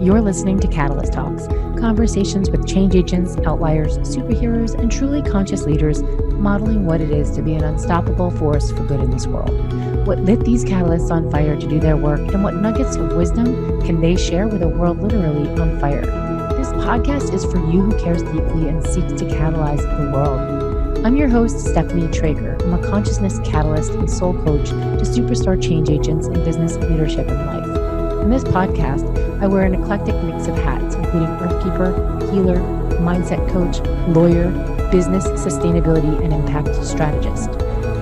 You're listening to Catalyst Talks, conversations with change agents, outliers, superheroes, and truly conscious leaders modeling what it is to be an unstoppable force for good in this world. What lit these catalysts on fire to do their work, and what nuggets of wisdom can they share with a world literally on fire? This podcast is for you who cares deeply and seeks to catalyze the world. I'm your host, Stephanie Trager. I'm a consciousness catalyst and soul coach to superstar change agents in business, leadership, and life. In this podcast, I wear an eclectic mix of hats, including earthkeeper, healer, mindset coach, lawyer, business, sustainability, and impact strategist.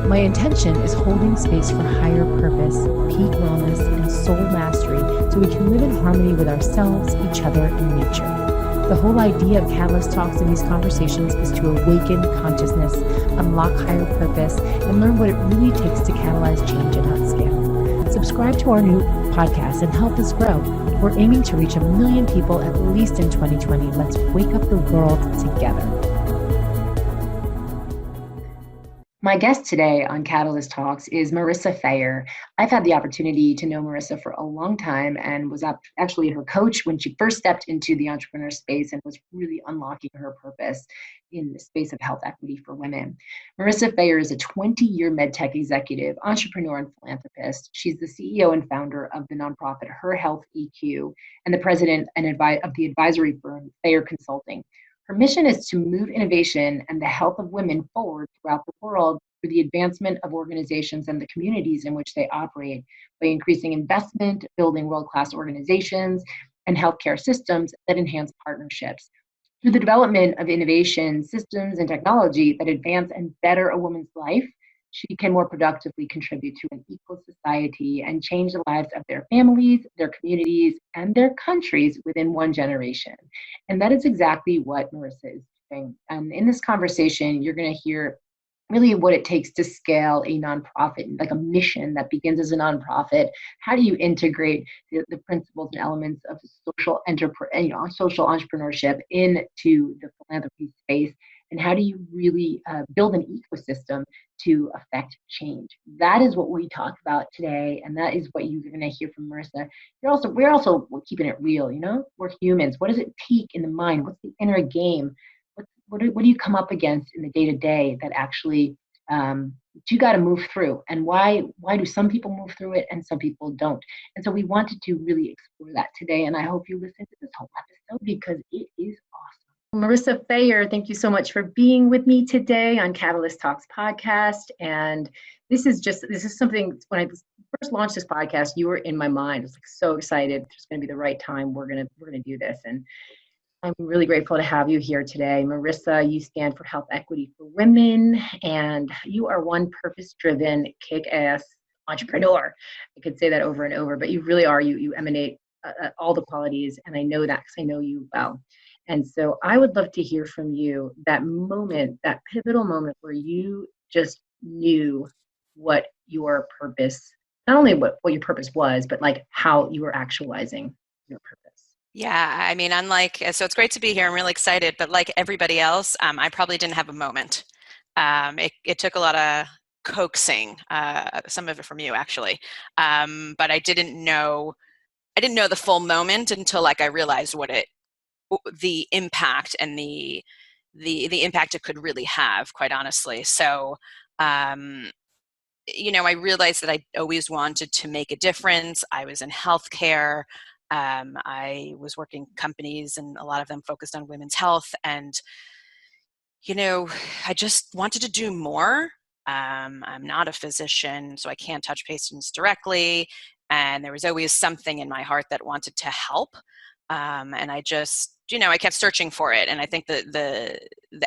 My intention is holding space for higher purpose, peak wellness, and soul mastery so we can live in harmony with ourselves, each other, and nature. The whole idea of Catalyst Talks in these conversations is to awaken consciousness, unlock higher purpose, and learn what it really takes to catalyze change and not scale. Subscribe to our new podcast and help us grow. We're aiming to reach 1 million people at least in 2020. Let's wake up the world together. My guest today on Catalyst Talks is Marissa Fayer. I've had the opportunity to know Marissa for a long time and was actually her coach when she first stepped into the entrepreneur space and was really unlocking her purpose in the space of health equity for women. Marissa Fayer is a 20-year medtech executive, entrepreneur, and philanthropist. She's the CEO and founder of the nonprofit HerHealthEQ and the president of the advisory firm Fayer Consulting. Her mission is to move innovation and the health of women forward throughout the world through the advancement of organizations and the communities in which they operate by increasing investment, building world-class organizations, and healthcare systems that enhance partnerships. Through the development of innovation, systems, and technology that advance and better a woman's life, she can more productively contribute to an equal society and change the lives of their families, their communities, and their countries within one generation. And that is exactly what Marissa is doing. And in this conversation, you're going to hear really what it takes to scale a nonprofit, like a mission that begins as a nonprofit. How do you integrate the principles and elements of social entrepreneurship into the philanthropy space? And how do you really build an ecosystem to affect change? That is what we talk about today, and that is what you're going to hear from Marissa. We're also keeping it real, We're humans. What does it take in the mind? What's the inner game? What do you come up against in the day-to-day that actually you got to move through? And why do some people move through it and some people don't? And so we wanted to really explore that today, and I hope you listen to this whole episode because it is awesome. Marissa Fayer, thank you so much for being with me today on Catalyst Talks podcast. And this is something, when I first launched this podcast, you were in my mind. I was so excited. It's going to be the right time. We're going to do this. And I'm really grateful to have you here today. Marissa, you stand for health equity for women, and you are one purpose-driven, kick-ass entrepreneur. I could say that over and over, but you really are. You emanate all the qualities, and I know that because I know you well. And so I would love to hear from you that moment, that pivotal moment where you just knew what your purpose, not only what your purpose was, but like how you were actualizing your purpose. Yeah, I mean, so it's great to be here. I'm really excited, but like everybody else, I probably didn't have a moment. It took a lot of coaxing, some of it from you actually, but I didn't know the full moment until I realized the impact and the impact it could really have, quite honestly. So, I realized that I always wanted to make a difference. I was in healthcare. I was working companies, and a lot of them focused on women's health. And, I just wanted to do more. I'm not a physician, so I can't touch patients directly. And there was always something in my heart that wanted to help. And I just, I kept searching for it. And I think the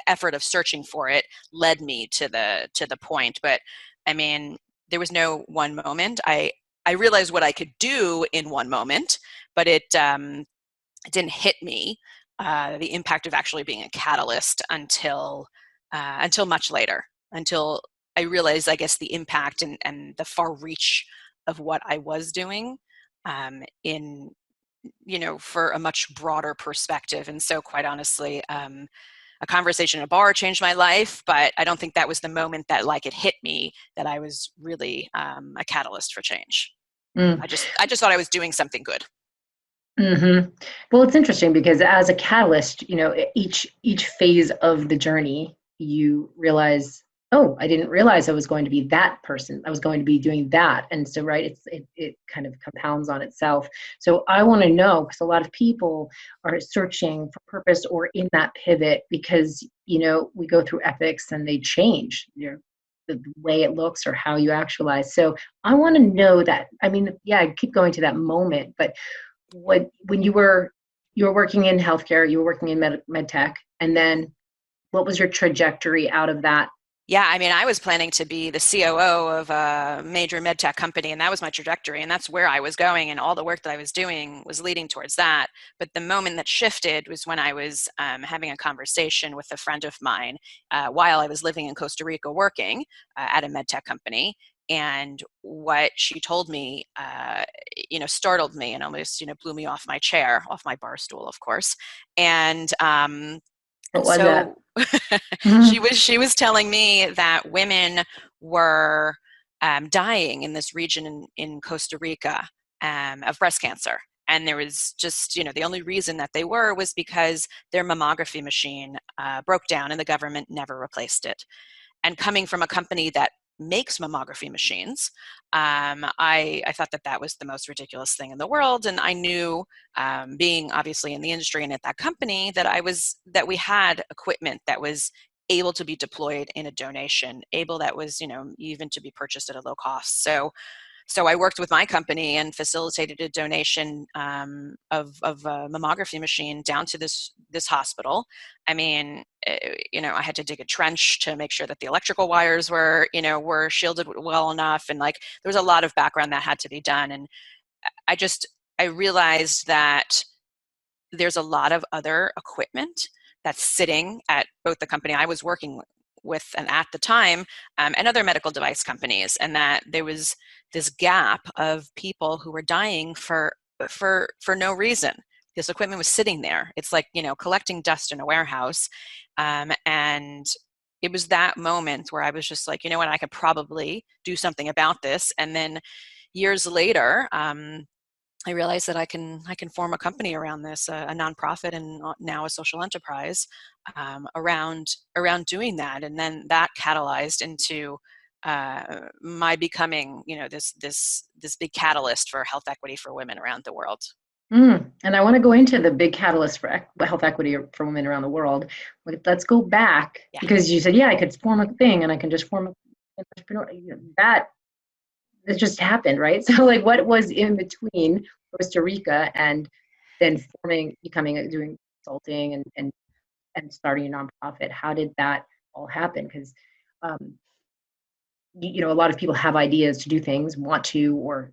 effort of searching for it led me to the point. But I mean, there was no one moment. I realized what I could do in one moment, but it didn't hit me, the impact of actually being a catalyst until much later, until I realized, I guess, the impact and the far reach of what I was doing for a much broader perspective. And so quite honestly, a conversation at a bar changed my life, but I don't think that was the moment that it hit me that I was really a catalyst for change. I just thought I was doing something good. Hmm. Well, it's interesting because as a catalyst, each phase of the journey, you realize, oh, I didn't realize I was going to be that person. I was going to be doing that, and so right, it kind of compounds on itself. So I want to know because a lot of people are searching for purpose or in that pivot because we go through ethics and they change. The way it looks or how you actualize. So I want to know that. I mean, yeah, I keep going to that moment, but when you were working in healthcare, you were working in med tech, and then what was your trajectory out of that? Yeah, I mean, I was planning to be the COO of a major medtech company, and that was my trajectory, and that's where I was going, and all the work that I was doing was leading towards that. But the moment that shifted was when I was having a conversation with a friend of mine while I was living in Costa Rica working at a medtech company. And what she told me, startled me and almost, blew me off my chair, off my bar stool, of course. And What was that? so Mhm. she was telling me that women were dying in this region in Costa Rica of breast cancer. And there was just, the only reason that they was because their mammography machine broke down and the government never replaced it. And coming from a company that makes mammography machines, I thought that that was the most ridiculous thing in the world. And I knew, being obviously in the industry and at that company, that we had equipment that was able to be deployed in a donation, able that was, even to be purchased at a low cost. So I worked with my company and facilitated a donation of a mammography machine down to this hospital. I mean, I had to dig a trench to make sure that the electrical wires were shielded well enough, and like there was a lot of background that had to be done. And I just I realized that there's a lot of other equipment that's sitting at both the company I was working with and at the time, and other medical device companies, and that there was this gap of people who were dying for no reason. This equipment was sitting there. It's like collecting dust in a warehouse, and it was that moment where I was just like, you know what, I could probably do something about this. And then years later, I realized that I can form a company around this, a nonprofit, and now a social enterprise around doing that, and then that catalyzed into my becoming, this big catalyst for health equity for women around the world. And I want to go into the big catalyst for health equity for women around the world. Let's go back Yeah. because you said, yeah, I could form a thing and I can just form an entrepreneur. That it just happened, right? So, like, what was in between Costa Rica and then doing consulting and starting a nonprofit? How did that all happen? Because um, a lot of people have ideas to do things, want to, or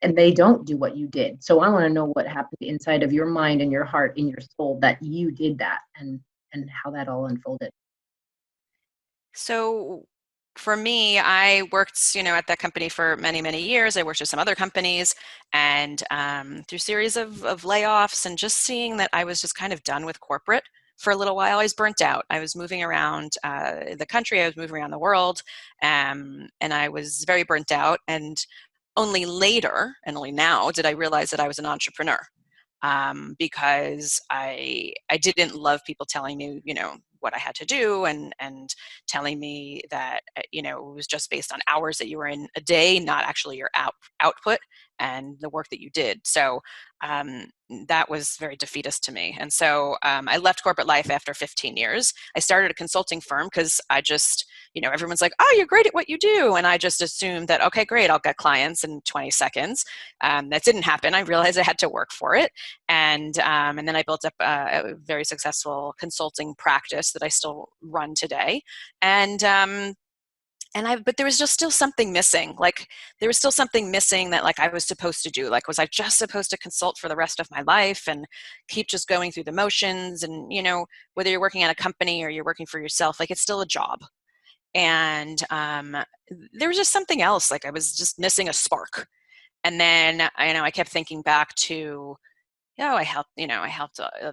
and they don't do what you did. So I want to know what happened inside of your mind and your heart, in your soul, that you did that, and how that all unfolded. So for me, I worked, at that company for many, many years. I worked with some other companies, and through series of layoffs and just seeing that I was just kind of done with corporate for a little while. I was burnt out. I was moving around the country. I was moving around the world, and I was very burnt out. And only later, and only now, did I realize that I was an entrepreneur, because I didn't love people telling me, what I had to do, and telling me that, it was just based on hours that you were in a day, not actually your output and the work that you did. So that was very defeatist to me. And so I left corporate life after 15 years. I started a consulting firm because I just, everyone's like, oh, you're great at what you do. And I just assumed that, okay, great, I'll get clients in 20 seconds. That didn't happen. I realized I had to work for it. And then I built up a very successful consulting practice that I still run today. But there was just still something missing. Like there was still something missing that like I was supposed to do. Like, was I just supposed to consult for the rest of my life and keep just going through the motions? And, whether you're working at a company or you're working for yourself, like it's still a job. And there was just something else. Like I was just missing a spark. And then, I kept thinking back to, I helped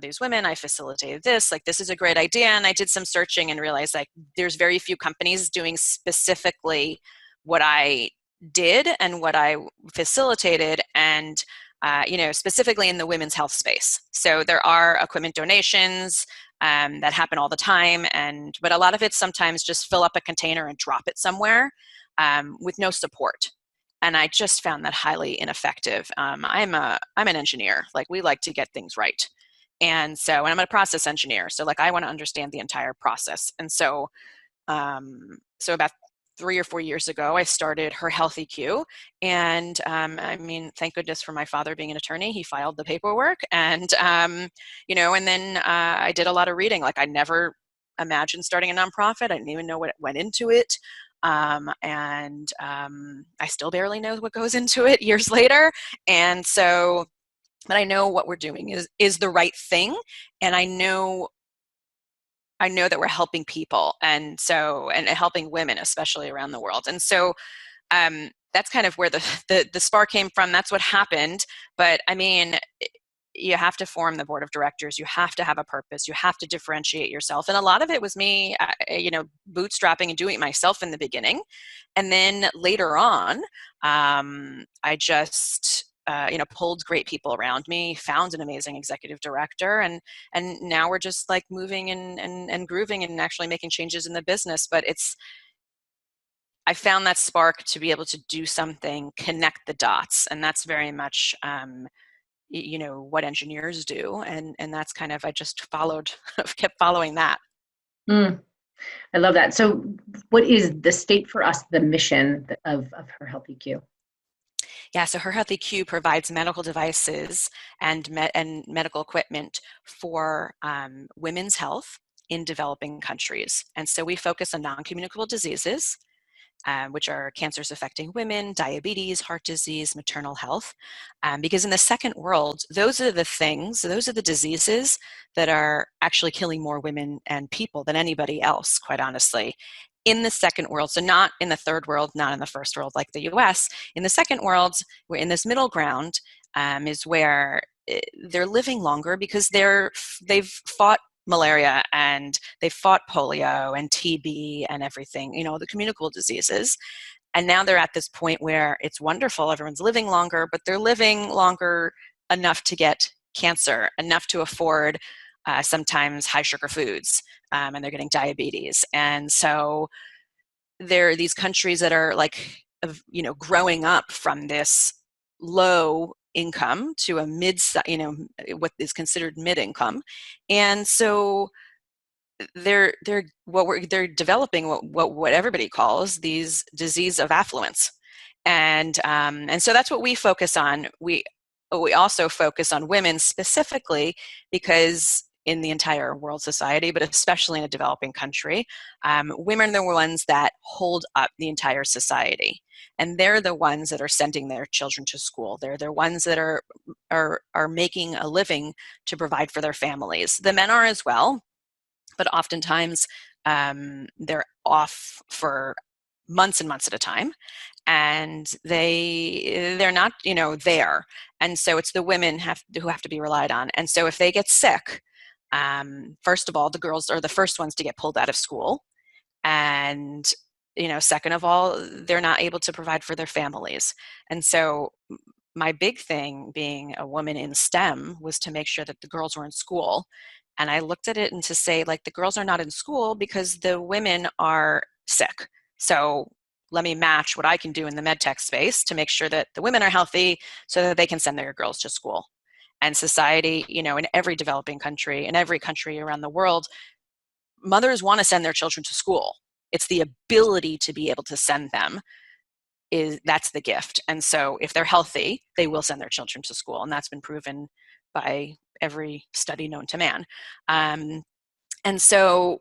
these women. I facilitated this. Like, this is a great idea. And I did some searching and realized like there's very few companies doing specifically what I did and what I facilitated. And specifically in the women's health space. So there are equipment donations that happen all the time, but a lot of it sometimes just fill up a container and drop it somewhere with no support. And I just found that highly ineffective. I'm an engineer. Like, we like to get things right. And I'm a process engineer. So like, I want to understand the entire process. And so about 3 or 4 years ago, I started HerHealthEQ. And thank goodness for my father being an attorney. He filed the paperwork. And then I did a lot of reading. Like, I never imagined starting a nonprofit. I didn't even know what went into it. I still barely know what goes into it years later. But I know what we're doing is the right thing. And I know that we're helping people, and helping women, especially around the world. And so that's kind of where the spark came from. That's what happened. But I mean, you have to form the board of directors. You have to have a purpose. You have to differentiate yourself. And a lot of it was me, bootstrapping and doing it myself in the beginning. And then later on, I just pulled great people around me, found an amazing executive director, and now we're just like moving and grooving and actually making changes in the business. But I found that spark to be able to do something, connect the dots, and that's very much what engineers do, and that's kind of, I just kept following that. I love that. So what is the state for us, the mission of HerHealthEQ? Yeah, so HerHealthEQ provides medical devices and medical equipment for women's health in developing countries. And so we focus on non-communicable diseases, which are cancers affecting women, diabetes, heart disease, maternal health. Because in the second world, those are the diseases that are actually killing more women and people than anybody else, quite honestly. In the second world, so not in the third world, not in the first world like the US, in the second world, we're in this middle ground, is where they're living longer because they've fought malaria, and they fought polio and TB and everything, the communicable diseases. And now they're at this point where it's wonderful. Everyone's living longer, but they're living longer enough to get cancer, enough to afford sometimes high sugar foods, and they're getting diabetes. And so there are these countries that are like, growing up from this low income to a what is considered mid-income. And so they're developing what everybody calls these disease of affluence. And so that's what we focus on. We also focus on women specifically because in the entire world society, but especially in a developing country, women are the ones that hold up the entire society. And they're the ones that are sending their children to school. They're the ones that are making a living to provide for their families. The men are as well, but oftentimes they're off for months and months at a time, and they're not there. And so it's the women who have to be relied on. And so if they get sick, first of all, the girls are the first ones to get pulled out of school. And, second of all, they're not able to provide for their families. And so my big thing being a woman in STEM was to make sure that the girls were in school. And I looked at it and to say, like, the girls are not in school because the women are sick. So let me match what I can do in the medtech space to make sure that the women are healthy so that they can send their girls to school. And society, in every developing country, in every country around the world, mothers want to send their children to school. It's the ability to be able to send them that's the gift. And so if they're healthy, they will send their children to school. And that's been proven by every study known to man. And so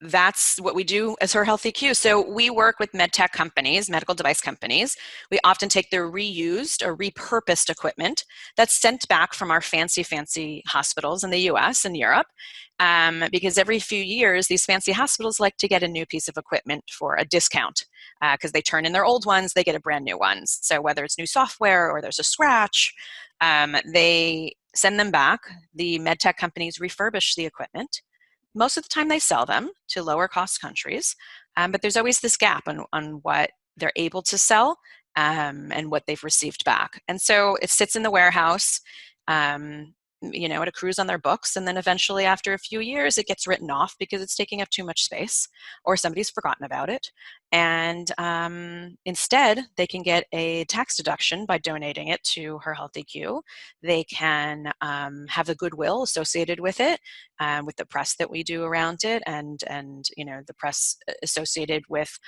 that's what we do as HerHealthEQ. So we work with medtech companies, medical device companies. We often take their reused or repurposed equipment that's sent back from our fancy hospitals in the US and Europe, because every few years, these fancy hospitals like to get a new piece of equipment for a discount, because they turn in their old ones, they get a brand new one. So whether it's new software or there's a scratch, they send them back. The medtech companies refurbish the equipment. Most of the time they sell them to lower cost countries, but there's always this gap on what they're able to sell and what they've received back. And so it sits in the warehouse. It accrues on their books, and then eventually after a few years it gets written off because it's taking up too much space or somebody's forgotten about it. And instead they can get a tax deduction by donating it to HerHealthEQ. They can have the goodwill associated with it, with the press that we do around it, and the press associated with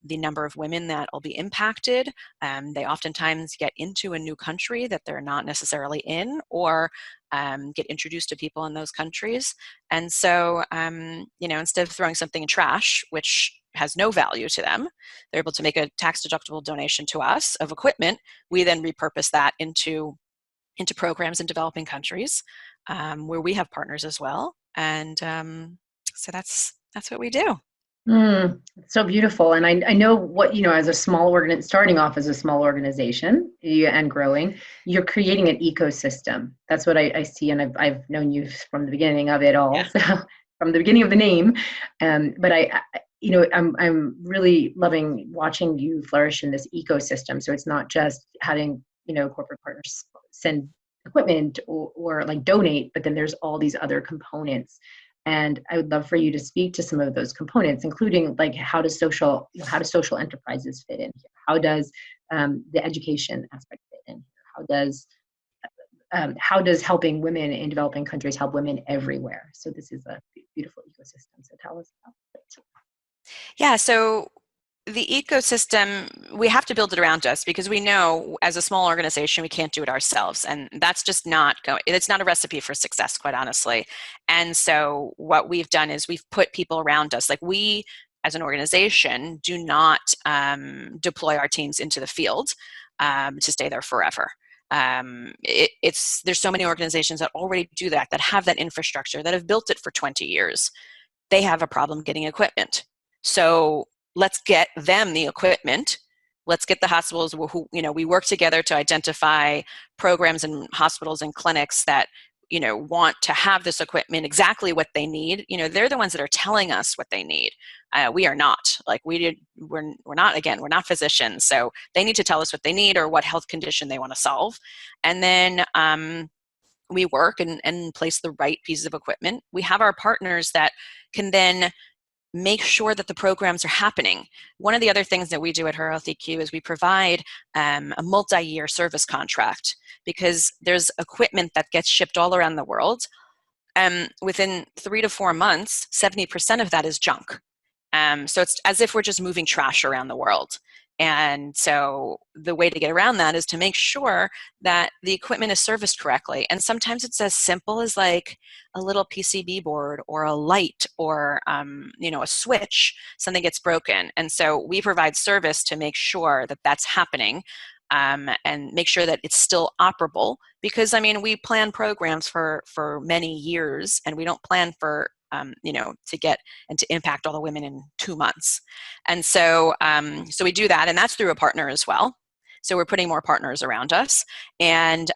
the number of women that will be impacted. They oftentimes get into a new country that they're not necessarily in, or get introduced to people in those countries. And so, instead of throwing something in trash, which has no value to them, they're able to make a tax-deductible donation to us of equipment. We then repurpose that into programs in developing countries, where we have partners as well. And so that's what we do. It's so beautiful. And I know what, as a starting off as a small organization and growing, you're creating an ecosystem. That's what I see. And I've known you from the beginning of it all. Yeah. So from the beginning of the name. But I'm really loving watching you flourish in this ecosystem. So it's not just having, corporate partners send equipment or like donate, but then there's all these other components. And I would love for you to speak to some of those components, including like how do social enterprises fit in here? How does the education aspect fit in here? How does helping women in developing countries help women everywhere? So this is a beautiful ecosystem. So tell us about it. Yeah. So the ecosystem, we have to build it around us, because we know as a small organization, we can't do it ourselves. And that's just it's not a recipe for success, quite honestly. And so what we've done is we've put people around us. Like, we, as an organization, do not deploy our teams into the field to stay there forever. There's so many organizations that already do that have that infrastructure, that have built it for 20 years. They have a problem getting equipment. So let's get them the equipment. Let's get the hospitals who, we work together to identify programs and hospitals and clinics that, want to have this equipment, exactly what they need. They're the ones that are telling us what they need. We are not. Like, we're not physicians. So they need to tell us what they need or what health condition they want to solve. And then we work and place the right pieces of equipment. We have our partners that can then make sure that the programs are happening. One of the other things that we do at HerHealthEQ is we provide a multi-year service contract, because there's equipment that gets shipped all around the world. Within 3 to 4 months, 70% of that is junk. So it's as if we're just moving trash around the world. And so the way to get around that is to make sure that the equipment is serviced correctly. And sometimes it's as simple as like a little PCB board or a light or, a switch, something gets broken. And so we provide service to make sure that that's happening, and make sure that it's still operable. Because, we plan programs for many years, and we don't plan for to get and to impact all the women in 2 months. And so, so we do that, and that's through a partner as well. So we're putting more partners around us, and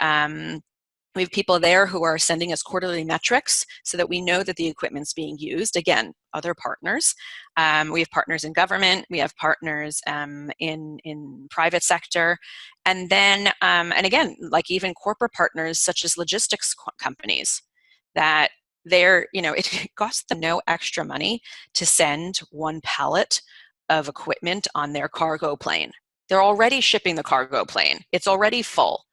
we have people there who are sending us quarterly metrics so that we know that the equipment's being used. Again, other partners. We have partners in government. We have partners in private sector. And then, and again, like even corporate partners such as logistics companies that it costs them no extra money to send 1 pallet of equipment on their cargo plane. They're already shipping the cargo plane. It's already full.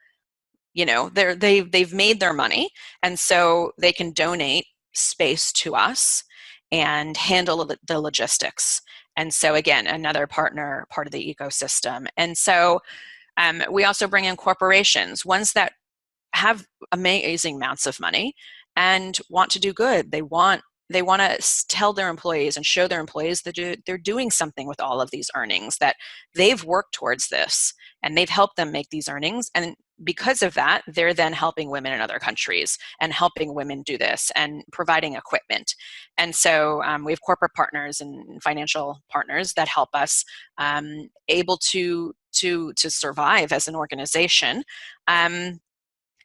They've made their money, and so they can donate space to us and handle the logistics. And so again, another part of the ecosystem. And so we also bring in corporations, ones that have amazing amounts of money and want to do good. They want to tell their employees and show their employees that they're doing something with all of these earnings, that they've worked towards this and they've helped them make these earnings. And because of that, they're then helping women in other countries and helping women do this and providing equipment. And so we have corporate partners and financial partners that help us able to survive as an organization. And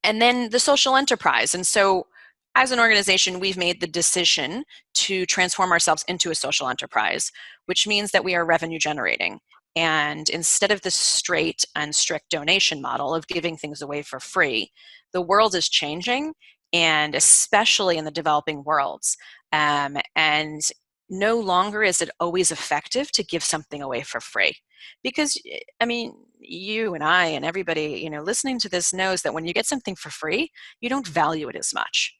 then the social enterprise. And so as an organization, we've made the decision to transform ourselves into a social enterprise, which means that we are revenue generating. And instead of the straight and strict donation model of giving things away for free, the world is changing, and especially in the developing worlds. And no longer is it always effective to give something away for free. Because, I mean, you and I and everybody, listening to this knows that when you get something for free, you don't value it as much.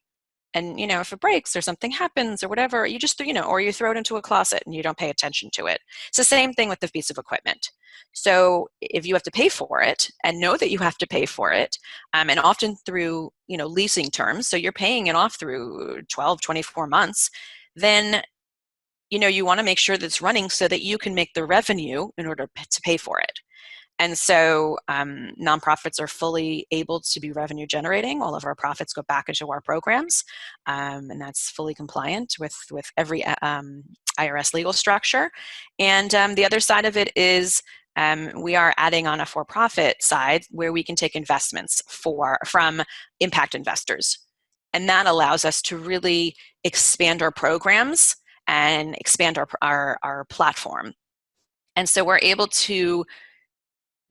And if it breaks or something happens or whatever, you just or you throw it into a closet and you don't pay attention to it. It's the same thing with the piece of equipment. So if you have to pay for it and know that you have to pay for it, and often through leasing terms, so you're paying it off through 12, 24 months, then you want to make sure that it's running so that you can make the revenue in order to pay for it. And so nonprofits are fully able to be revenue generating. All of our profits go back into our programs, and that's fully compliant with every IRS legal structure. And the other side of it is we are adding on a for-profit side where we can take investments from impact investors. And that allows us to really expand our programs and expand our platform. And so we're able to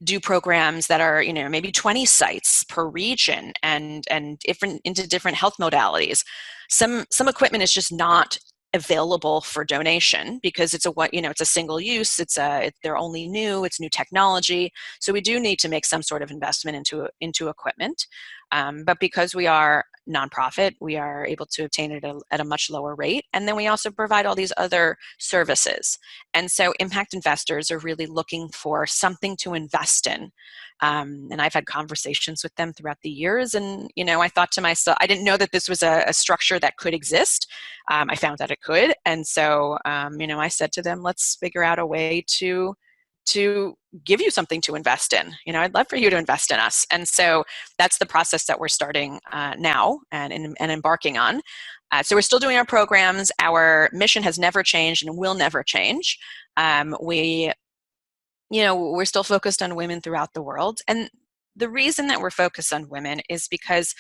do programs that are, maybe 20 sites per region and into different health modalities. Some equipment is just not available for donation because it's a single use. They're only new. It's new technology. So we do need to make some sort of investment into equipment. But because we are nonprofit, we are able to obtain it at a much lower rate. And then we also provide all these other services. And so impact investors are really looking for something to invest in. And I've had conversations with them throughout the years. And, I thought to myself, I didn't know that this was a structure that could exist. I found that it could. And so, I said to them, let's figure out a way to give you something to invest in. I'd love for you to invest in us. And so that's the process that we're starting now and embarking on. So we're still doing our programs. Our mission has never changed and will never change. We're still focused on women throughout the world. And the reason that we're focused on women is because,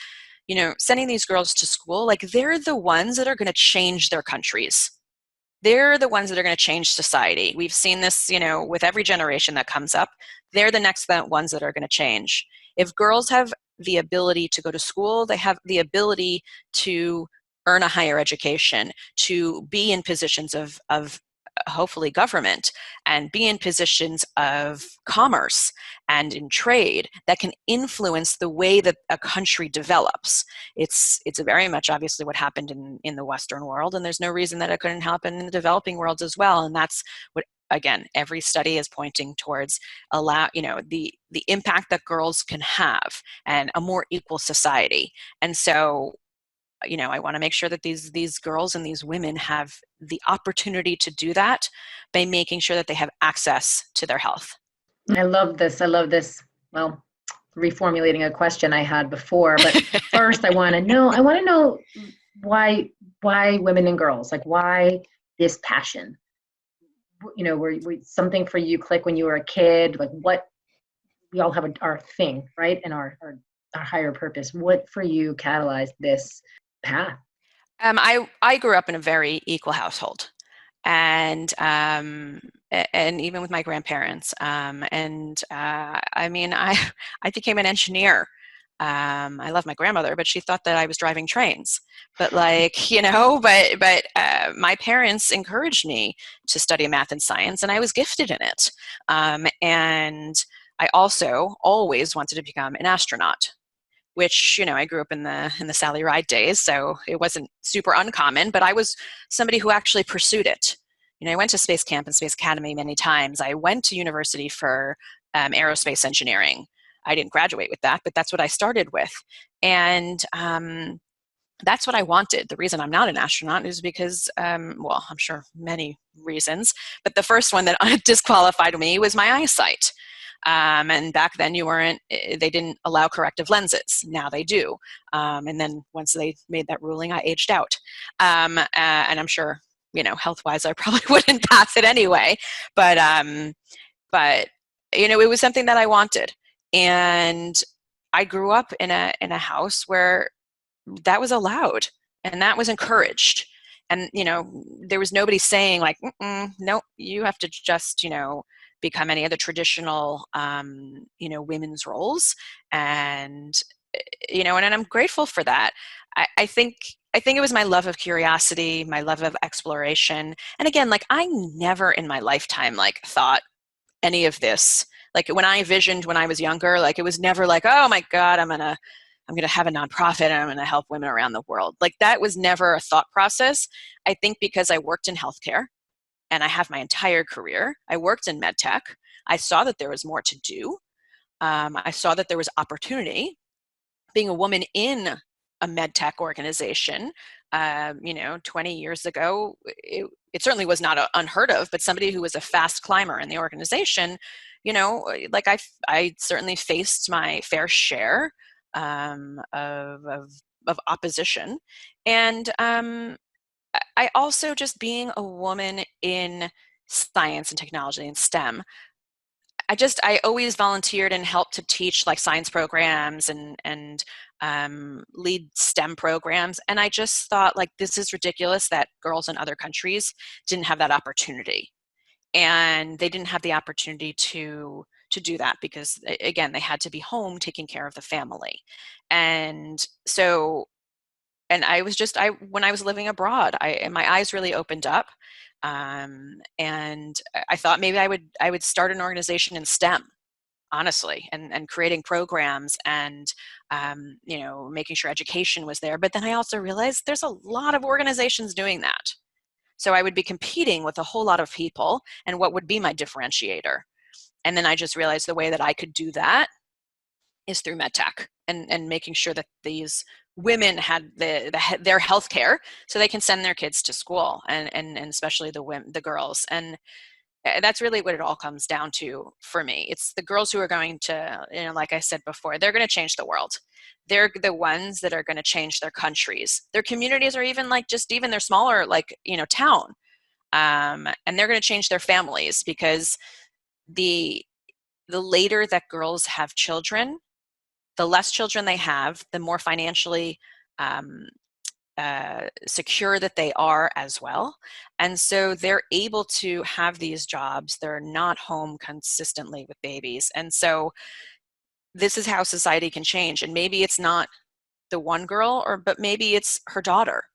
sending these girls to school, they're the ones that are going to change their countries. They're the ones that are going to change society. We've seen this, with every generation that comes up. They're the next ones that are going to change. If girls have the ability to go to school, they have the ability to earn a higher education, to be in positions of hopefully government, and be in positions of commerce and in trade that can influence the way that a country develops. It's very much obviously what happened in the Western world, and there's no reason that it couldn't happen in the developing world as well. And that's what, again, every study is pointing towards the impact that girls can have and a more equal society. And so I want to make sure that these girls and these women have the opportunity to do that by making sure that they have access to their health. I love this. Well, reformulating a question I had before, but first I want to know why women and girls, why this passion? Were something for you click when you were a kid? What, we all have our thing, right? And our higher purpose. What for you catalyzed this path? I grew up in a very equal household, and even with my grandparents. I became an engineer. I love my grandmother, but she thought that I was driving trains. But my parents encouraged me to study math and science, and I was gifted in it. And I also always wanted to become an astronaut, which, I grew up in the Sally Ride days, so it wasn't super uncommon, but I was somebody who actually pursued it. I went to Space Camp and Space Academy many times. I went to university for aerospace engineering. I didn't graduate with that, but that's what I started with. And that's what I wanted. The reason I'm not an astronaut is because, I'm sure many reasons, but the first one that disqualified me was my eyesight. And back then they didn't allow corrective lenses. Now they do. And then once they made that ruling, I aged out. And I'm sure, health-wise, I probably wouldn't pass it anyway. But it was something that I wanted. And I grew up in a house where that was allowed and that was encouraged. And, there was nobody saying no, you have to just, become any of the traditional, women's roles. And, and I'm grateful for that. I think it was my love of curiosity, my love of exploration. And again, like I never in my lifetime thought any of this. Like when I visioned when I was younger, like it was never like, oh my God, I'm gonna have a nonprofit and I'm gonna help women around the world. Like that was never a thought process. I think because I worked in healthcare and I have my entire career, I worked in medtech. I saw that there was more to do. I saw that there was opportunity. Being a woman in a medtech organization, 20 years ago, it certainly was not unheard of, but somebody who was a fast climber in the organization, like I certainly faced my fair share of opposition. And I also, just being a woman in science and technology and STEM, I always volunteered and helped to teach like science programs and lead STEM programs. And I just thought like, this is ridiculous that girls in other countries didn't have that opportunity. And they didn't have the opportunity to do that because again, they had to be home taking care of the family. And so, and when I was living abroad, my eyes really opened up. And I thought maybe I would start an organization in STEM, honestly, and creating programs and, making sure education was there. But then I also realized there's a lot of organizations doing that. So I would be competing with a whole lot of people, and what would be my differentiator? And then I just realized the way that I could do that is through medtech and making sure that these women had their health care so they can send their kids to school and especially the girls. And that's really what it all comes down to for me. It's the girls who are going to, like I said before, they're going to change the world. They're the ones that are going to change their countries, their communities, or even even their smaller, town. And they're going to change their families because the later that girls have children, the less children they have, the more financially secure that they are as well. And so they're able to have these jobs. They're not home consistently with babies. And so this is how society can change. And maybe it's not the one girl, but maybe it's her daughter,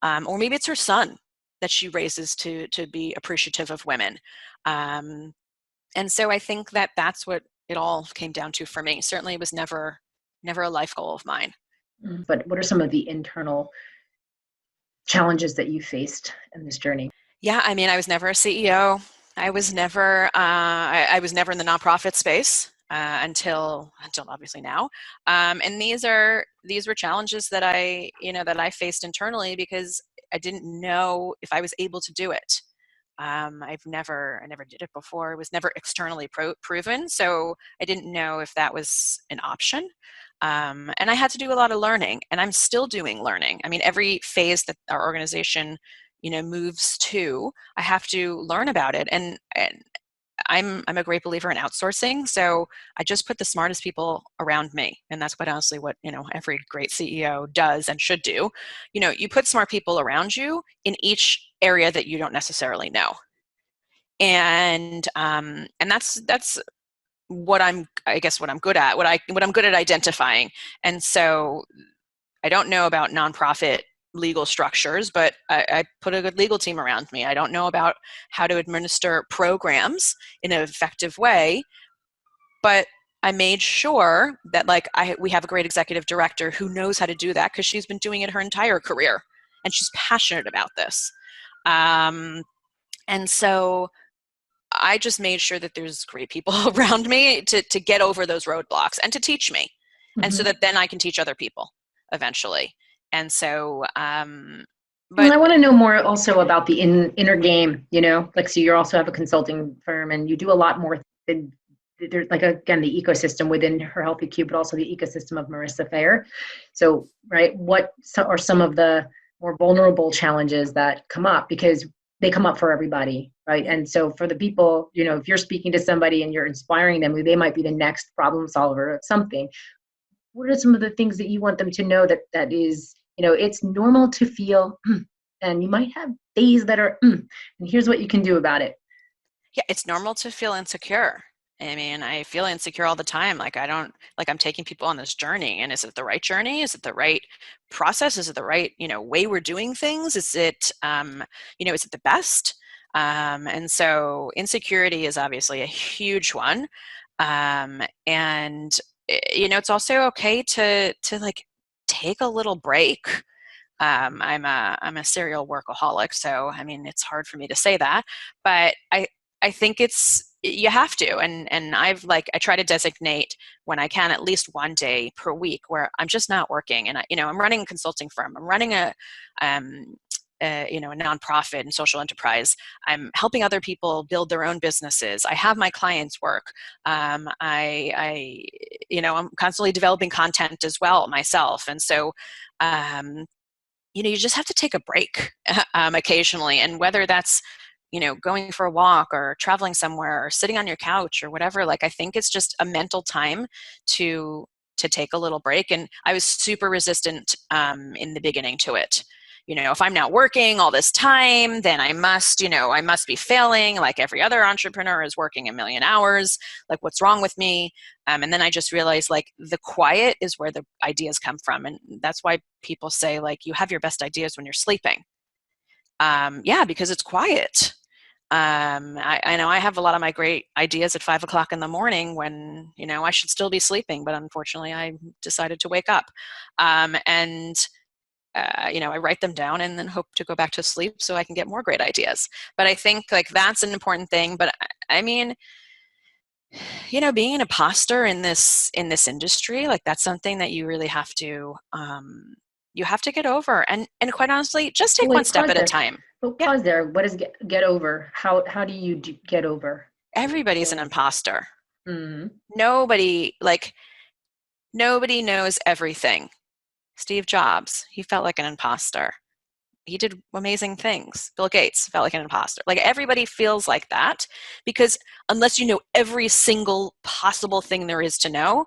or maybe it's her son that she raises to be appreciative of women. And so I think that that's what it all came down to for me. Certainly it was never a life goal of mine. But what are some of the internal challenges that you faced in this journey? Yeah, I mean, I was never a CEO. I was never I was never in the nonprofit space until obviously now. And these were challenges that I faced internally because I didn't know if I was able to do it. I never did it before. It was never externally proven, so I didn't know if that was an option. And I had to do a lot of learning, and I'm still doing learning. I mean, every phase that our organization, moves to, I have to learn about it. And I'm a great believer in outsourcing, so I just put the smartest people around me, and that's quite honestly what every great CEO does and should do. You put smart people around you in each area that you don't necessarily know, and that's what I'm good at, what I'm good at identifying. And so I don't know about nonprofit legal structures, but I put a good legal team around me. I don't know about how to administer programs in an effective way, but I made sure that we have a great executive director who knows how to do that because she's been doing it her entire career and she's passionate about this. And so I just made sure that there's great people around me to get over those roadblocks and to teach me. Mm-hmm. And so that then I can teach other people eventually. And so, but I want to know more also about the inner game, so you also have a consulting firm and you do a lot more than there's again, the ecosystem within HerHealthEQ, but also the ecosystem of Marissa Fayer. So, right, what are some of the more vulnerable challenges that come up, because they come up for everybody, right? And so for the people, if you're speaking to somebody and you're inspiring them, they might be the next problem solver of something. What are some of the things that you want them to know that is, it's normal to feel, and you might have days that are, and here's what you can do about it? Yeah, it's normal to feel insecure. I mean, I feel insecure all the time. Like I don't, like I'm taking people on this journey, and is it the right journey? Is it the right process? Is it the right, way we're doing things? Is it, is it the best? And so insecurity is obviously a huge one. And it's also okay to like take a little break. I'm a serial workaholic, so I mean it's hard for me to say that, but I think you have to, and I try to designate when I can at least one day per week where I'm just not working, and I'm running a consulting firm, I'm running um, a nonprofit and social enterprise. I'm helping other people build their own businesses. I have my clients work. I'm constantly developing content as well myself, and so. Um, you just have to take a break occasionally. And whether that's, going for a walk or traveling somewhere or sitting on your couch or whatever, like I think it's just a mental time to take a little break. And I was super resistant in the beginning to it. If I'm not working all this time, then I must be failing. Like every other entrepreneur is working a million hours. Like what's wrong with me? And then I just realized like the quiet is where the ideas come from. And that's why people say like you have your best ideas when you're sleeping. Yeah, because it's quiet. I know I have a lot of my great ideas at 5 o'clock in the morning when, I should still be sleeping, but unfortunately I decided to wake up. And I write them down and then hope to go back to sleep so I can get more great ideas. But I think like that's an important thing. But I mean, being an imposter in this industry, like that's something that you really have to get over. And quite honestly, just But take one wait, step pause at a there. time. But Yeah, pause there. What is get over? How do you get over? everybody's an Feeling- imposter. Mhm. Nobody knows everything. Steve Jobs, he felt like an imposter. He did amazing things. Bill Gates felt like an imposter. Like everybody feels like that because unless you know every single possible thing there is to know,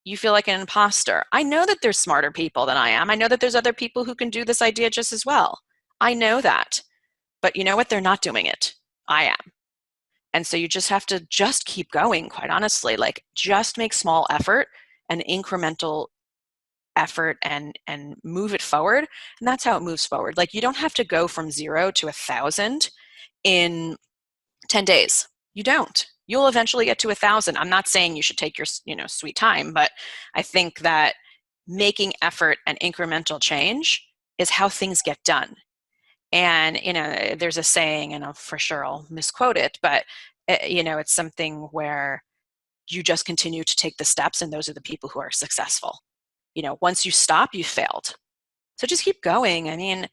you feel like an imposter. I know that there's smarter people than I am. I know that there's other people who can do this idea just as well. I know that. But you know what? They're not doing it. I am. And so you just have to just keep going, quite honestly. Like just make small effort and incremental effort and move it forward. And that's how it moves forward. Like you don't have to go from 0 to 1,000 in 10 days. You don't. You'll eventually get to 1,000. I'm not saying you should take your, sweet time, but I think that making effort and incremental change is how things get done. And, there's a saying, and for sure I'll misquote it, but, it's something where you just continue to take the steps, and those are the people who are successful. Once you stop, you failed. So just keep going. I mean,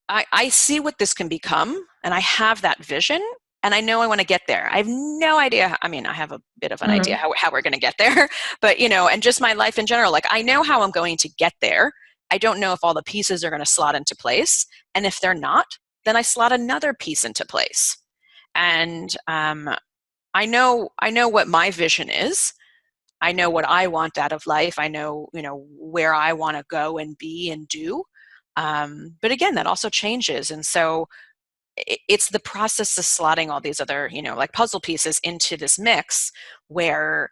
I see what this can become, and I have that vision, and I know I want to get there. I have no idea. I mean, I have a bit of an idea Mhm. how we're going to get there, but, and just my life in general, like I know how I'm going to get there. I don't know if all the pieces are going to slot into place. And if they're not, then I slot another piece into place. And I know what my vision is. I know what I want out of life. I know, where I want to go and be and do. But again, that also changes. And so it's the process of slotting all these other, like puzzle pieces into this mix where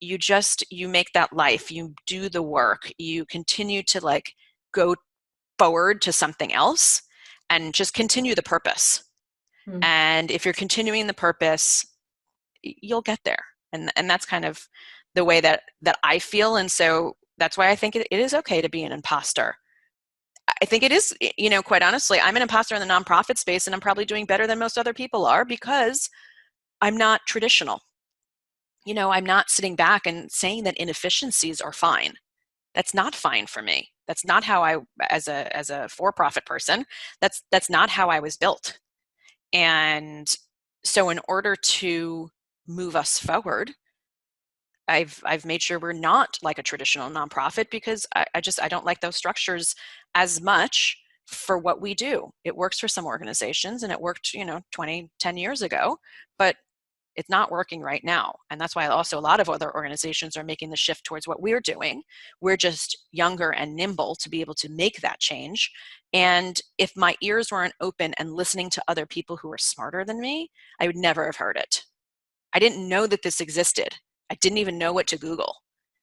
you make that life, you do the work, you continue to like go forward to something else and just continue the purpose. Mhm. And if you're continuing the purpose, you'll get there. And that's kind of the way that I feel. And so that's why I think it is okay to be an imposter. I think it is, quite honestly, I'm an imposter in the nonprofit space, and I'm probably doing better than most other people are because I'm not traditional. I'm not sitting back and saying that inefficiencies are fine. That's not fine for me. That's not how I, as a for-profit person, that's not how I was built. And so in order to move us forward, I've made sure we're not like a traditional nonprofit because I don't like those structures as much for what we do. It works for some organizations and it worked, 10 years ago, but It's not working right now. And that's why also a lot of other organizations are making the shift towards what we're doing. We're just younger and nimble to be able to make that change. And if my ears weren't open and listening to other people who were smarter than me, I would never have heard it. I didn't know that this existed. I didn't even know what to Google.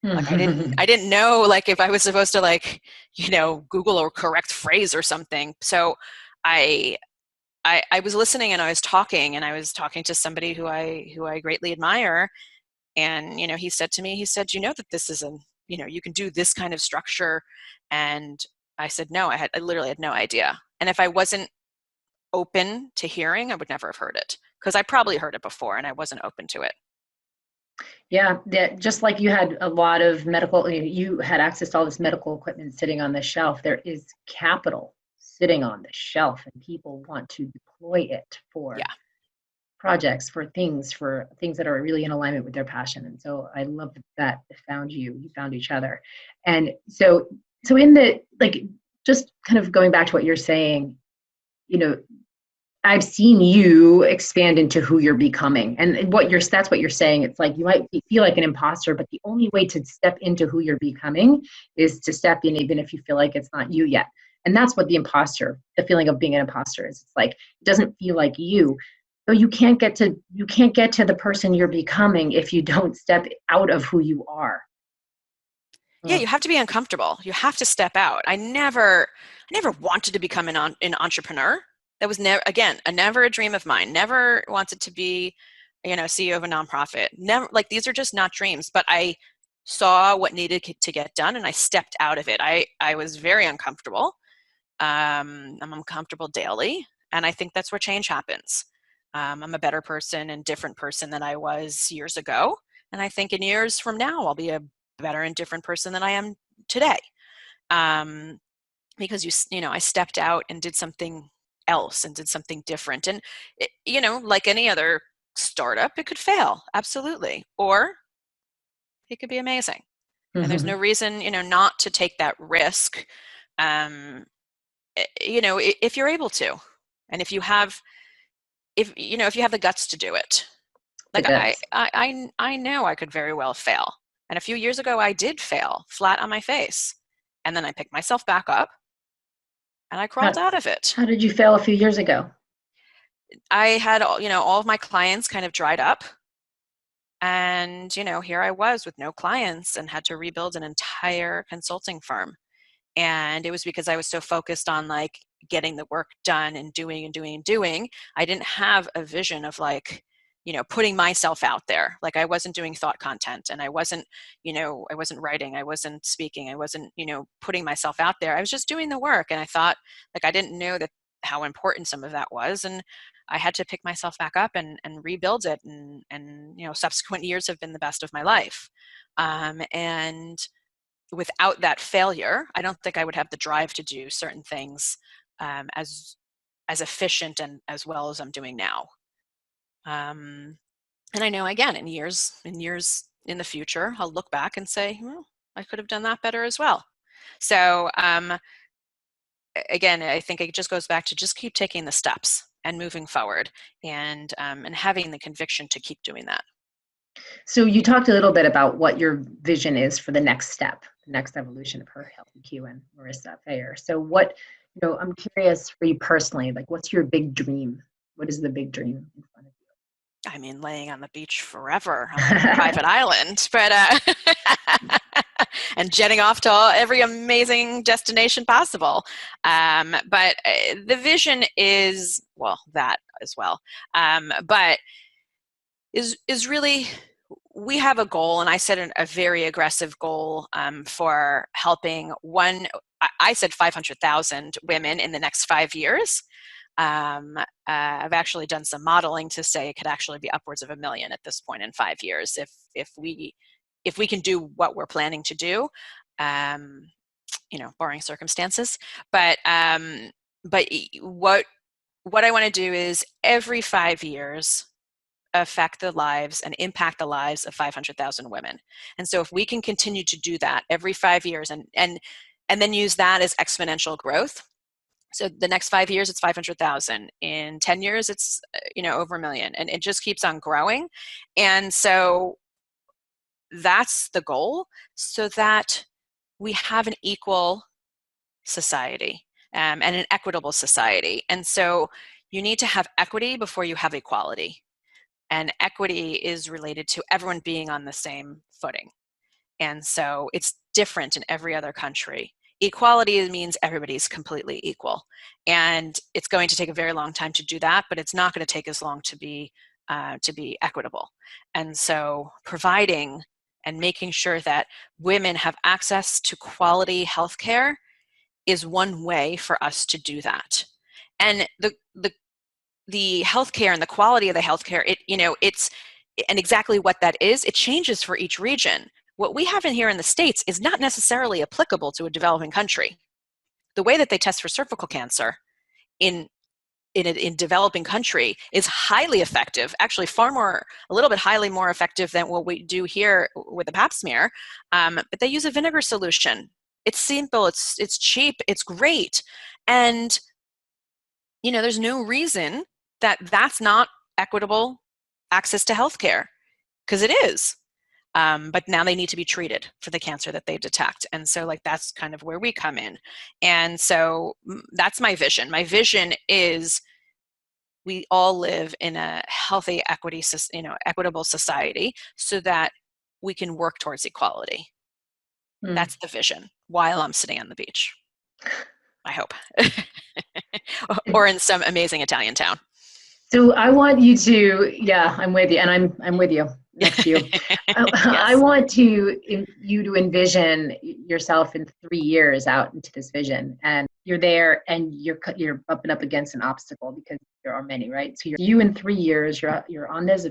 Like I didn't know like if I was supposed to like, Google a correct phrase or something. So I I was listening and I was talking to somebody who I greatly admire. And, he said to me, that this is you can do this kind of structure. And I said, no, I literally had no idea. And if I wasn't open to hearing, I would never have heard it, because I probably heard it before and I wasn't open to it. Yeah, just like you had a lot of medical, you had access to all this medical equipment sitting on the shelf. There is capital sitting on the shelf, and people want to deploy it for projects, for things that are really in alignment with their passion. And so I love that you found each other. And so in the, like, just kind of going back to what you're saying, I've seen you expand into who you're becoming, and that's what you're saying. It's like you might feel like an imposter, but the only way to step into who you're becoming is to step in, even if you feel like it's not you yet. And that's what the feeling of being an imposter is. It's like, it doesn't feel like you. So you can't get to the person you're becoming if you don't step out of who you are. Yeah, you have to be uncomfortable. You have to step out. I never wanted to become an entrepreneur. That was never a dream of mine. Never wanted to be, CEO of a nonprofit. Never, like, these are just not dreams. But I saw what needed to get done, and I stepped out of it. I was very uncomfortable. I'm uncomfortable daily, and I think that's where change happens. I'm a better person and different person than I was years ago, and I think in years from now I'll be a better and different person than I am today. Because I stepped out and did something else and did something different. And like any other startup, it could fail, absolutely, or it could be amazing. And there's no reason not to take that risk, if you're able to, and if you have the guts to do it. Like, I know I could very well fail, and a few years ago I did fail flat on my face, and then I picked myself back up and I crawled out of it. How did you fail a few years ago? I had, all of my clients kind of dried up. And, here I was with no clients and had to rebuild an entire consulting firm. And it was because I was so focused on like getting the work done and doing and doing and doing. I didn't have a vision of like, putting myself out there. Like, I wasn't doing thought content, and I wasn't writing, I wasn't speaking, I wasn't, putting myself out there. I was just doing the work. And I thought, like, I didn't know that how important some of that was. And I had to pick myself back up and rebuild it. And subsequent years have been the best of my life. And without that failure, I don't think I would have the drive to do certain things as efficient and as well as I'm doing now. And I know, again, in years in the future, I'll look back and say, well, I could have done that better as well. So again, I think it just goes back to just keep taking the steps and moving forward, and having the conviction to keep doing that. So you talked a little bit about what your vision is for the next step, the next evolution of HerHealthEQ and Marissa Fayer. So what, I'm curious for you personally, like, what's your big dream? What is the big dream in front of you? I mean, laying on the beach forever on a private island, but and jetting off to every amazing destination possible. But the vision is, well, that as well. But is really, we have a goal, and I set a very aggressive goal for helping I said 500,000 women in the next 5 years. I've actually done some modeling to say it could actually be upwards of 1 million at this point in 5 years if we can do what we're planning to do, barring circumstances. But what I want to do is every 5 years affect the lives and impact the lives of 500,000 women. And so if we can continue to do that every 5 years and then use that as exponential growth, So the next 5 years, it's 500,000. In 10 years, it's over 1 million, and it just keeps on growing. And so that's the goal, so that we have an equal society, and an equitable society. And so you need to have equity before you have equality. And equity is related to everyone being on the same footing. And so it's different in every other country. Equality means everybody's completely equal. And it's going to take a very long time to do that, but it's not going to take as long to be equitable. And so providing and making sure that women have access to quality healthcare is one way for us to do that. And the healthcare and the quality of the healthcare, it's and exactly what that is, it changes for each region. What we have in here in the States is not necessarily applicable to a developing country. The way that they test for cervical cancer in a developing country is highly effective, actually a little bit highly more effective than what we do here with the pap smear. But they use a vinegar solution. It's simple, it's cheap, it's great. And there's no reason that that's not equitable access to healthcare, because it is. But now they need to be treated for the cancer that they detect. And so that's kind of where we come in. And so that's my vision. My vision is we all live in a healthy, equitable society, so that we can work towards equality. That's the vision while I'm sitting on the beach, I hope. Or in some amazing Italian town. So I want you to, yeah, I'm with you, and I'm with you next to you. Yes. I want you to envision yourself in 3 years out into this vision, and you're there, and you're bumping up against an obstacle, because there are many, right? So you in 3 years, you're on this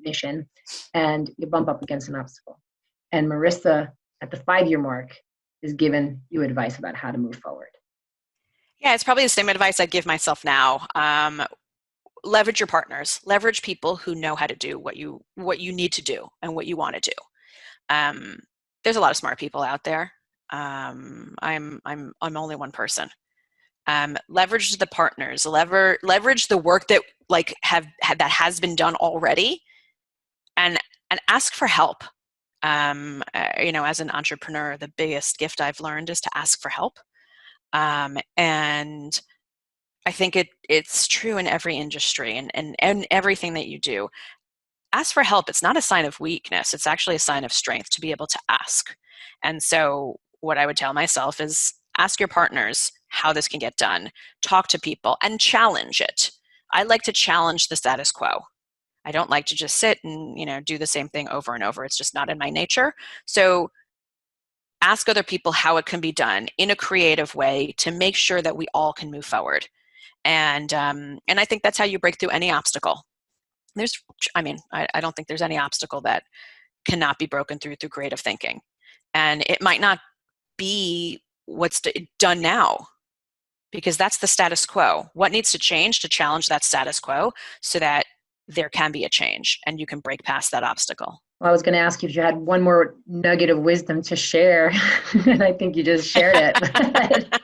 mission, and you bump up against an obstacle, and Marissa at the 5-year mark is giving you advice about how to move forward. Yeah, it's probably the same advice I'd give myself now. Leverage your partners, leverage people who know how to do what you need to do and what you want to do. There's a lot of smart people out there. I'm only one person. Leverage the partners, leverage the work that that has been done already, and ask for help. As an entrepreneur, the biggest gift I've learned is to ask for help. And I think it's true in every industry and everything that you do. Ask for help. It's not a sign of weakness. It's actually a sign of strength to be able to ask. And so what I would tell myself is ask your partners how this can get done. Talk to people and challenge it. I like to challenge the status quo. I don't like to just sit and do the same thing over and over. It's just not in my nature. So ask other people how it can be done in a creative way to make sure that we all can move forward. And I think that's how you break through any obstacle. I don't think there's any obstacle that cannot be broken through creative thinking. And it might not be what's done now, because that's the status quo. What needs to change to challenge that status quo so that there can be a change and you can break past that obstacle? Well, I was going to ask you if you had one more nugget of wisdom to share, and I think you just shared it.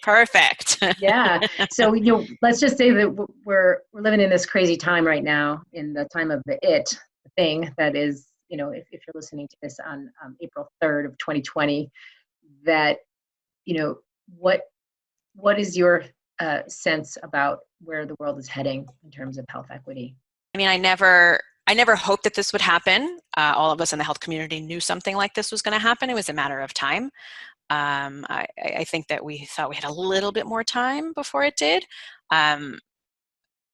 Perfect. Yeah. So, let's just say that we're living in this crazy time right now, in the time of the thing that is, if you're listening to this on April 3rd of 2020, that, what is your sense about where the world is heading in terms of health equity? I never hoped that this would happen. All of us in the health community knew something like this was going to happen. It was a matter of time. I think that we thought we had a little bit more time before it did.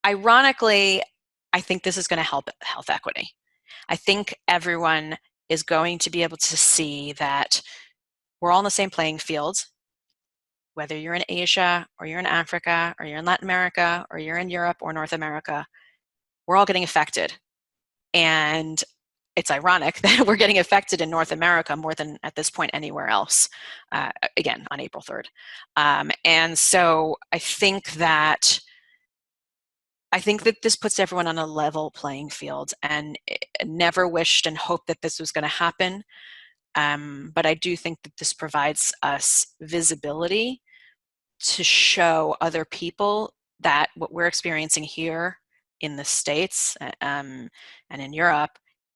Ironically, I think this is going to help health equity. I think everyone is going to be able to see that we're all on the same playing field, whether you're in Asia or you're in Africa or you're in Latin America or you're in Europe or North America. We're all getting affected. And it's ironic that we're getting affected in North America more than at this point anywhere else, again, on April 3rd. And so I think that this puts everyone on a level playing field, and never wished and hoped that this was going to happen. But I do think that this provides us visibility to show other people that what we're experiencing here in the States and in Europe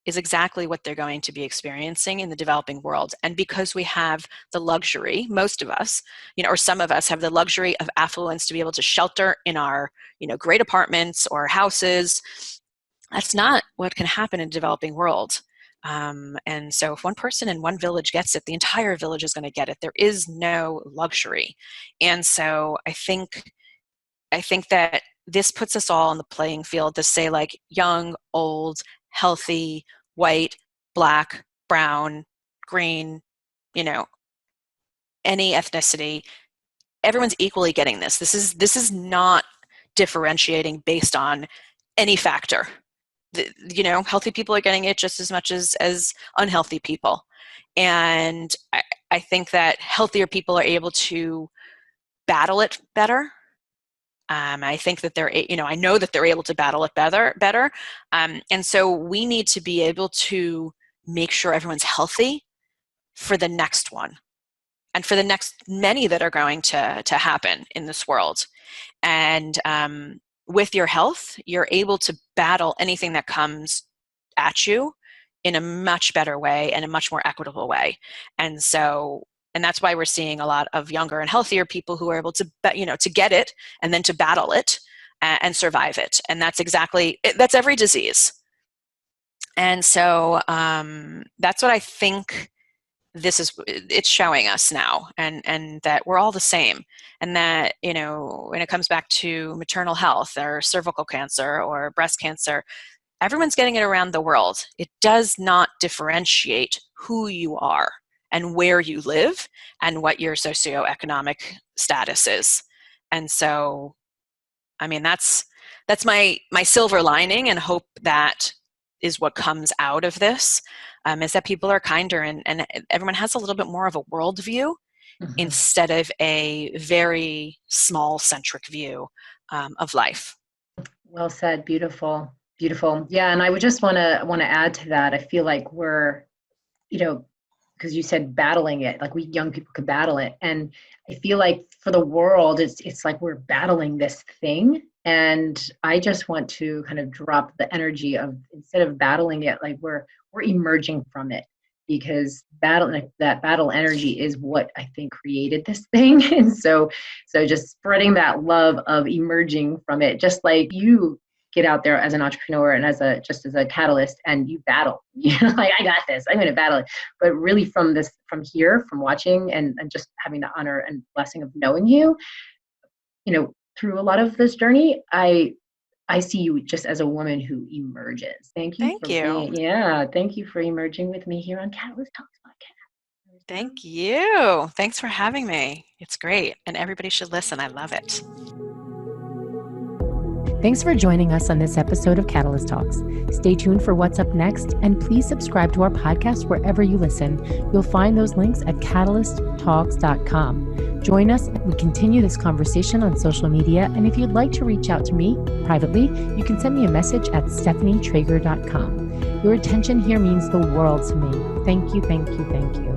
is exactly what they're going to be experiencing in the developing world. And because we have the luxury, most of us, or some of us have the luxury of affluence to be able to shelter in our, great apartments or houses, that's not what can happen in the developing world. And so if one person in one village gets it, the entire village is going to get it. There is no luxury. And so I think that this puts us all on the playing field to say, like, young, old, healthy, white, black, brown, green, any ethnicity, everyone's equally getting this. This is not differentiating based on any factor. Healthy people are getting it just as much as unhealthy people. And I think that healthier people are able to battle it better. I think that I know that they're able to battle it better. And so we need to be able to make sure everyone's healthy for the next one and for the next many that are going to happen in this world. And with your health, you're able to battle anything that comes at you in a much better way and a much more equitable way. And that's why we're seeing a lot of younger and healthier people who are able to get it and then to battle it and survive it. And that's every disease. And so that's what I think it's showing us now, and that we're all the same. And that, when it comes back to maternal health or cervical cancer or breast cancer, everyone's getting it around the world. It does not differentiate who you are and where you live and what your socioeconomic status is. And so, that's my silver lining, and hope that is what comes out of this, is that people are kinder and everyone has a little bit more of a worldview instead of a very small centric view of life. Well said. Beautiful. Beautiful. Yeah. And I would just want to add to that. I feel like we're, because you said battling it, like we young people could battle it. And I feel like for the world, it's like we're battling this thing. And I just want to kind of drop the energy of, instead of battling it, like we're emerging from it, because that battle energy is what I think created this thing. And so just spreading that love of emerging from it, just like you get out there as an entrepreneur and as a catalyst, and you battle, like, I got this, I'm going to battle it. But really from here, from watching and just having the honor and blessing of knowing you, through a lot of this journey, I see you just as a woman who emerges. Thank you. Thank you for emerging with me here on Catalyst Talks podcast. Thank you. Thanks for having me. It's great. And everybody should listen. I love it. Thanks for joining us on this episode of Catalyst Talks. Stay tuned for what's up next, and please subscribe to our podcast wherever you listen. You'll find those links at catalysttalks.com. Join us as we continue this conversation on social media, and if you'd like to reach out to me privately, you can send me a message at stephanietrager.com. Your attention here means the world to me. Thank you, thank you, thank you.